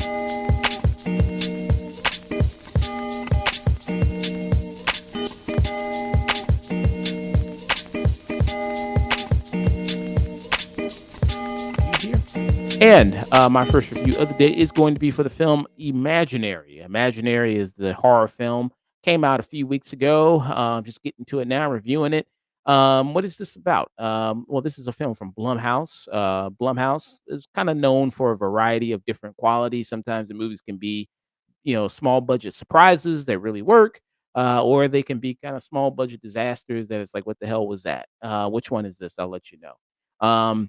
You here? And my first review of the day is going to be for the film Imaginary. Imaginary is the horror film. Came out a few weeks ago. Just getting to it now, reviewing it. What is this about? Well, this is a film from Blumhouse. Blumhouse is kind of known for a variety of different qualities. Sometimes the movies can be, small budget surprises that really work, or they can be kind of small budget disasters that it's like, what the hell was that? Which one is this? I'll let you know.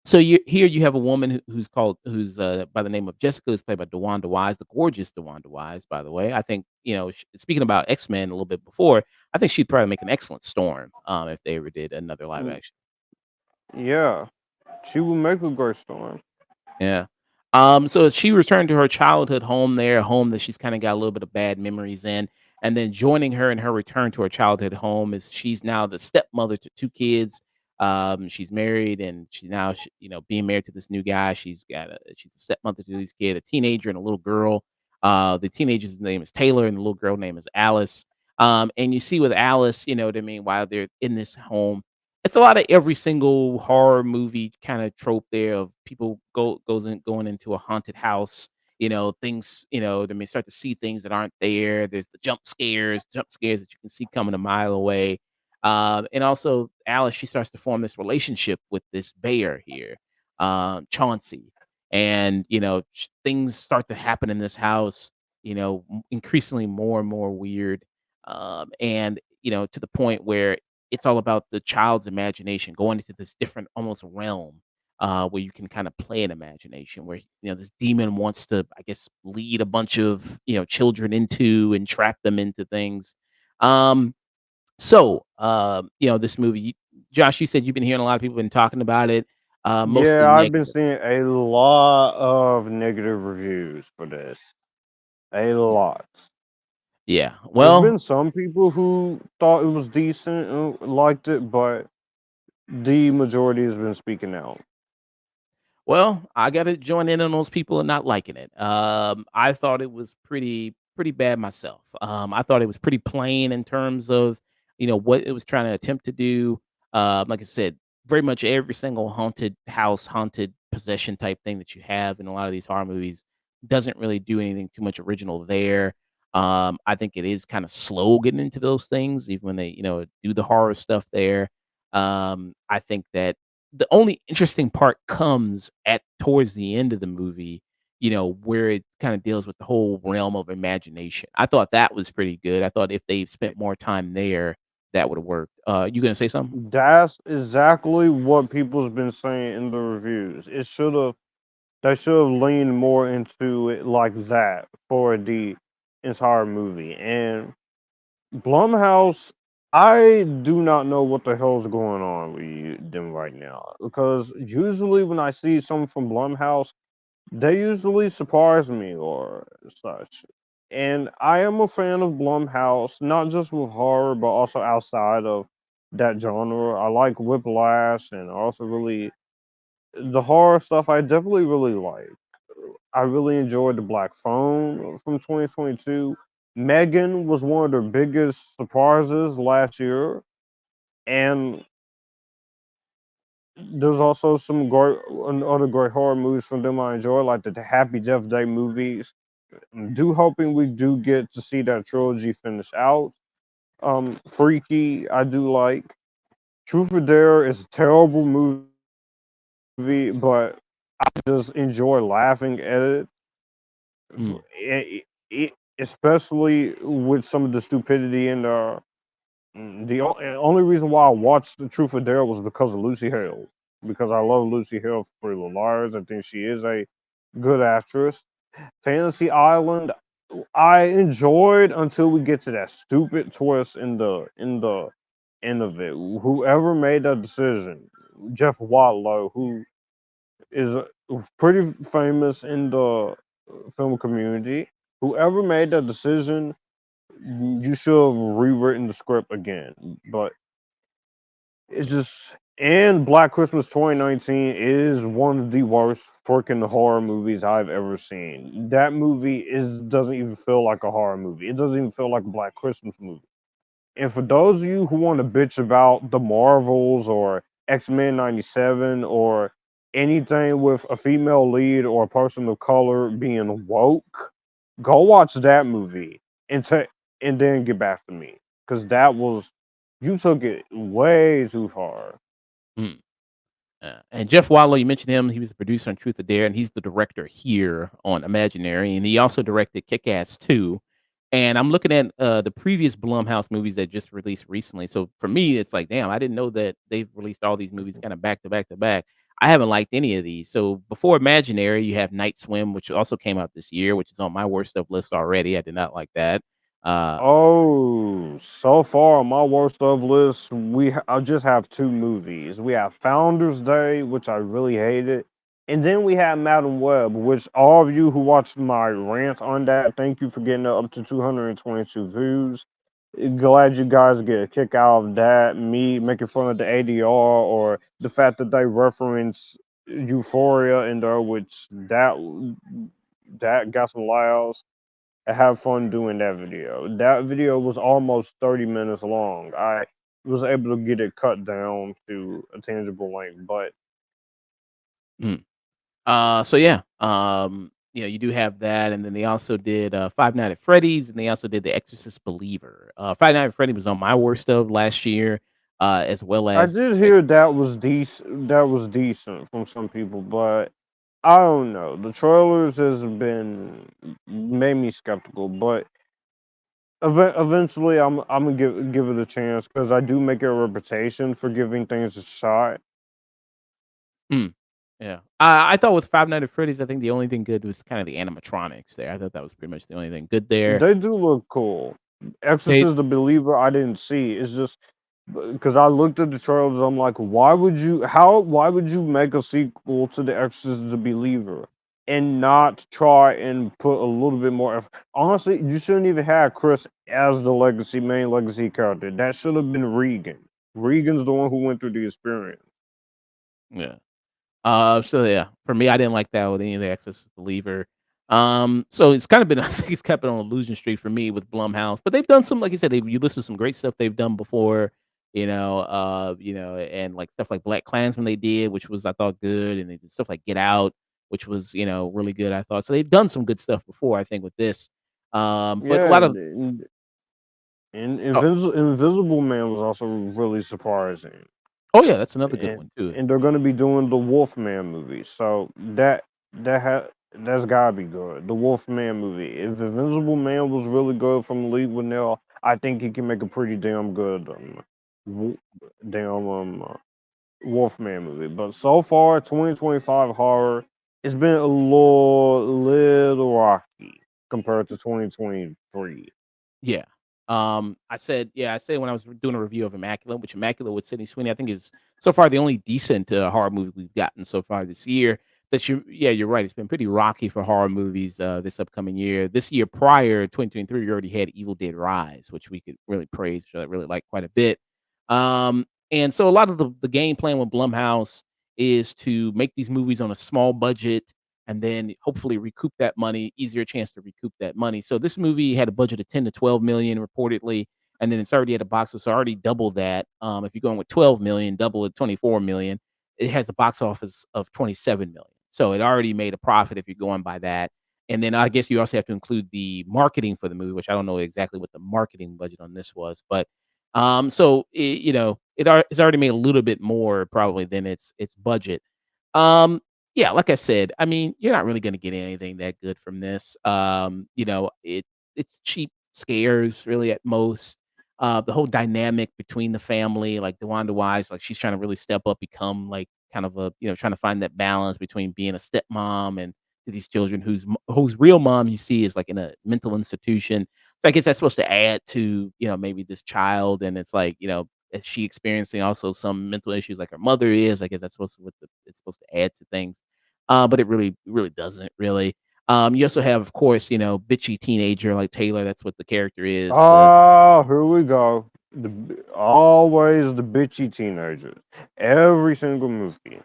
So you have a woman who's by the name of Jessica, who's played by DeWanda Wise, the gorgeous DeWanda Wise, by the way. I think, speaking about X-Men a little bit before, I think she'd probably make an excellent Storm, if they ever did another live Mm, action. yeah, she will make a great storm. Yeah. So she returned to her childhood home there, a home that she's kind of got a little bit of bad memories in. And then joining her in her return to her childhood home is she's now the stepmother to two kids. She's married and being married to this new guy. She's a stepmother to these kids, a teenager and a little girl. The teenager's name is Taylor and the little girl name is Alice. And you see with Alice, you know what I mean, while they're in this home, it's a lot of every single horror movie kinda trope there of people going into a haunted house, things, I mean, start to see things that aren't there. There's the jump scares that you can see coming a mile away. And also Alice, she starts to form this relationship with this bear here, Chauncey. And, things start to happen in this house, increasingly more and more weird. And, to the point where it's all about the child's imagination going into this different almost realm, where you can kind of play an imagination where, this demon wants to, I guess, lead a bunch of, children into and trap them into things. Um, this movie, Josh, you said you've been hearing a lot of people been talking about it, mostly Yeah, I've been negative. seeing a lot of negative reviews for this. A Yeah. lot. Yeah. There's Well, been some people who thought it was decent and liked it, but the majority has been speaking out. Well, I gotta join in on those people and not liking it. I thought it was pretty bad myself. I thought it was pretty plain in terms of, what it was trying to attempt to do. Like I said, very much every single haunted house, haunted possession type thing that you have in a lot of these horror movies doesn't really do anything too much original there. I think it is kind of slow getting into those things, even when they, do the horror stuff there. I think that the only interesting part comes at towards the end of the movie, where it kind of deals with the whole realm of imagination. I thought that was pretty good. I thought if they spent more time there, that would have worked. You gonna say something? That's exactly what people's been saying in the reviews. They should have leaned more into it like that for the entire movie. And Blumhouse, I do not know what the hell's going on with them right now. Because usually when I see something from Blumhouse, they usually surprise me or such. And I am a fan of Blumhouse, not just with horror, but also outside of that genre. I like Whiplash and also really the horror stuff I definitely really like. I really enjoyed The Black Phone from 2022. Megan was one of their biggest surprises last year, and there's also some great other great horror movies from them I enjoy, like the Happy Death Day movies. I'm do hoping we do get to see that trilogy finish out. Freaky, I do like. Truth or Dare is a terrible movie, but just enjoy laughing at it. Mm. Especially with some of the stupidity in there. Only reason why I watched The Truth or Dare was because of Lucy Hale. Because I love Lucy Hale for Pretty Little Liars. I think she is a good actress. Fantasy Island, I enjoyed until we get to that stupid twist in the end of it. Whoever made that decision, Jeff Watlow, who is pretty famous in the film community, whoever made that decision, you should have rewritten the script again. But it's just And Black Christmas 2019 is one of the worst freaking horror movies I've ever seen. That movie is doesn't even feel like a horror movie. It doesn't even feel like a Black Christmas movie. And for those of you who want to bitch about the Marvels or X-Men 97 or anything with a female lead or a person of color being woke, go watch that movie and and then get back to me, cuz that was, you took it way too far. Mm. And Jeff Wallow, you mentioned him. He was the producer on Truth or Dare, and he's the director here on Imaginary, and he also directed Kick-Ass 2. And I'm looking at, the previous Blumhouse movies that just released recently. So for me, it's like, damn, I didn't know that they've released all these movies kinda back to back to back. I haven't liked any of these. So before Imaginary, you have Night Swim, which also came out this year, which is on my worst of list already. I did not like that. Uh Oh, so far on my worst of list, I just have two movies. We have Founders Day, which I really hated, and then we have Madam Web, which all of you who watched my rant on that, thank you for getting up to 222 views. Glad you guys get a kick out of that. Me making fun of the ADR or the fact that they reference Euphoria in there, which that got some laughs. I have fun doing that video. That video was almost 30 minutes long. I was able to get it cut down to a tangible length, but mm. So yeah, you do have that, and then they also did Five Nights at Freddy's, and they also did The Exorcist Believer. Five Nights at Freddy was on my worst of last year, as well I as did hear that was decent. That was decent from some people, but I don't know. The trailers has been made me skeptical, but eventually I'm gonna give it a chance because I do make a reputation for giving things a shot. mm, yeah. I thought with Five Nights at Freddy's, I think the only thing good was kind of the animatronics there. I thought that was pretty much the only thing good there. They do look cool. They Exorcist the Believer, I didn't see. It's just because I looked at the trailers, I'm like, why would you make a sequel to The Exorcist the Believer and not try and put a little bit more effort? Honestly, you shouldn't even have Chris as the main legacy character. That should have been Regan. Regan's the one who went through the experience. yeah. So yeah, for me, I didn't like that with any of the Exorcist Believer. So it's kind of been I think it's kept it on a losing streak for me with Blumhouse, but they've done some, like you said, you listed some great stuff they've done before, and like stuff like Black Klansman they did, which was I thought good, and they did stuff like Get Out, which was really good. I thought so they've done some good stuff before. I think with this, but a Yeah, lot of and oh, Invisible Man was also really surprising. oh yeah, that's another good and one too. and they're gonna be doing the Wolfman movie. So that's gotta be good. The Wolfman movie. If Invincible Man was really good from Lee Winnell, I think he can make a pretty damn good wo- damn Wolfman movie. But so far, 2025 horror, it's been a little rocky compared to 2023. I said when I was doing a review of Immaculate, which Immaculate with Sydney Sweeney, I think is so far the only decent horror movie we've gotten so far this year. You're right. It's been pretty rocky for horror movies this upcoming year. This year prior, 2023, we already had Evil Dead Rise, which we could really praise, which I really like quite a bit. And so a lot of the game plan with Blumhouse is to make these movies on a small budget and then hopefully recoup that money, easier chance to recoup that money. So this movie had a budget of 10 to 12 million reportedly, and then it's already at a box office, so already double that. If you're going with 12 million, double it, 24 million, it has a box office of 27 million. So it already made a profit if you're going by that. And then I guess you also have to include the marketing for the movie, which I don't know exactly what the marketing budget on this was, but it's already made a little bit more probably than its budget. Um, yeah, like I said, I mean, you're not really gonna get anything that good from this. It's cheap scares really at most. The whole dynamic between the family, like DeWanda Wise, like she's trying to really step up, become like kind of trying to find that balance between being a stepmom and to these children whose real mom you see is like in a mental institution. So I guess that's supposed to add to, maybe this child, and it's like, is she experiencing also some mental issues like her mother is? I guess that's supposed to it's supposed to add to things. But it really doesn't really. You also have, of course, bitchy teenager like Taylor. That's what the character is. Oh, here we go. Always the bitchy teenagers. Every single movie.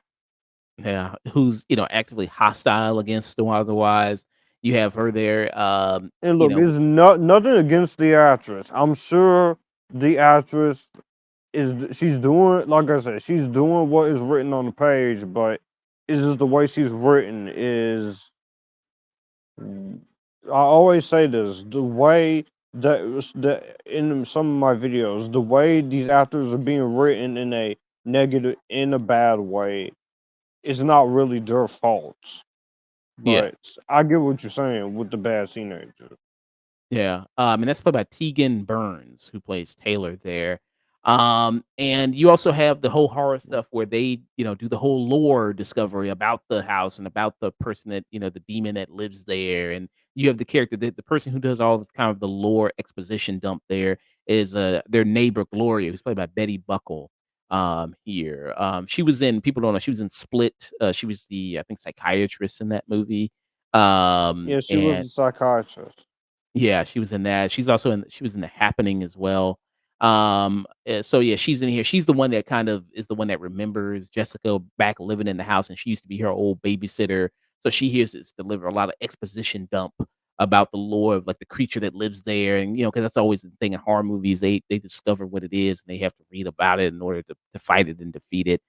Yeah, who's, actively hostile against the otherwise. You have her there, And look, it's not nothing against the actress. I'm sure the actress she's doing, like I said, she's doing what is written on the page, but it's just the way she's written is. I always say this: the way that in some of my videos, the way these actors are being written in a negative, in a bad way, is not really their faults. yeah. But I get what you're saying with the bad teenagers. Yeah, and that's played by Tegan Burns, who plays Taylor there. And you also have the whole horror stuff where they, do the whole lore discovery about the house and about the person that, the demon that lives there. And you have the character that the person who does all the kind of the lore exposition dump there is their neighbor Gloria, who's played by Betty Buckle here. She was in people don't know, she was in Split. She was the I think psychiatrist in that movie. Yeah, she was And a psychiatrist. yeah, she was in that. She was in The Happening as well. So yeah, she's in here. She's the one that kind of is the one that remembers Jessica back living in the house, and she used to be her old babysitter. So she hears this deliver a lot of exposition dump about the lore of like the creature that lives there, and because that's always the thing in horror movies. They discover what it is, and they have to read about it in order to fight it and defeat it.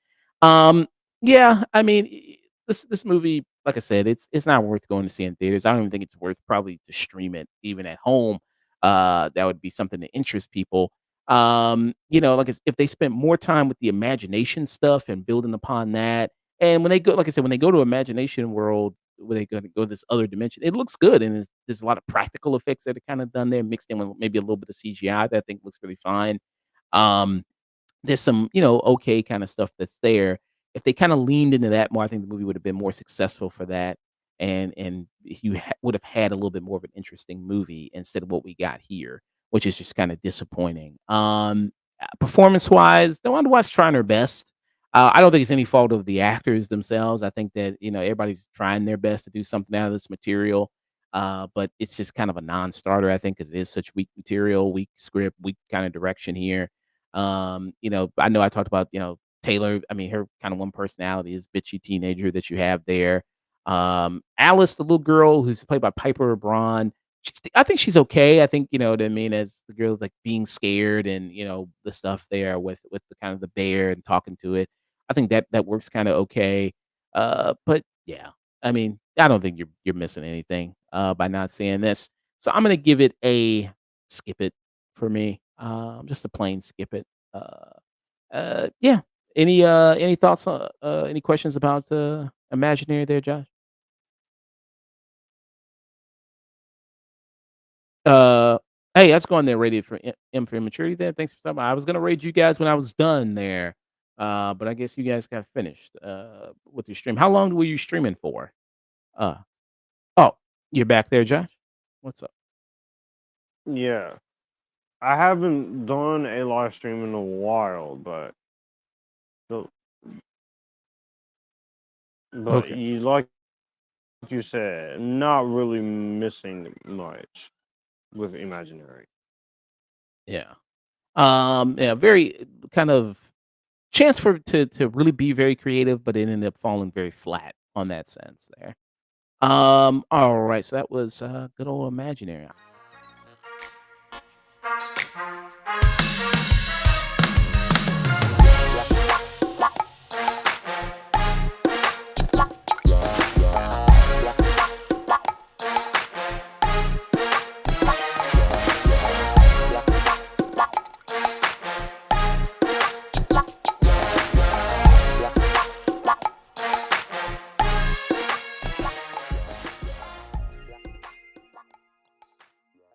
Um, yeah, I mean, this movie, like I said, it's not worth going to see in theaters. I don't even think it's worth probably to stream it even at home. That would be something that interests people. Like if they spent more time with the imagination stuff and building upon that, and when they go, like I said, when they go to Imagination World, where they go to this other dimension, it looks good, and there's a lot of practical effects that are kind of done there, mixed in with maybe a little bit of CGI that I think looks really fine. Um, there's some, okay kinda stuff that's there. If they kinda leaned into that more, I think the movie would have been more successful for that, and you would have had a little bit more of an interesting movie instead of what we got here, which is just kinda disappointing. Performance-wise, the Wanda trying her best. I don't think it's any fault of the actors themselves. I think that, everybody's trying their best to do something out of this material, but it's just kind of a non-starter, I think, 'cause it is such weak material, weak script, weak kinda direction here. I know I talked about, Taylor. I mean, her kind of one personality is bitchy teenager that you have there. Alice, the little girl who's played by Piper Braun, I think she's okay. I think, you know what I mean, as the girl like being scared and, the stuff there with the kind of the bear and talking to it. I think that works kind of okay. But yeah, I mean, I don't think you're missing anything by not seeing this. So I'm gonna give it a skip it for me. Just a plain skip it. Uh, yeah. Any thoughts? Any questions about Imaginary there, Josh? Uh, hey, that's going there. Rated for M for immaturity. There. Thanks for stopping by. I was gonna rate you guys when I was done there, but I guess you guys got finished with your stream. How long were you streaming for? Uh, oh, you're back there, Josh. What's up? Yeah. I haven't done a live stream in a while, but but Okay. you like you said, not really missing much with Imaginary. Yeah. Yeah. Very kind of chance for to really be very creative, but it ended up falling very flat on that sense there. All right, so that was good old Imaginary.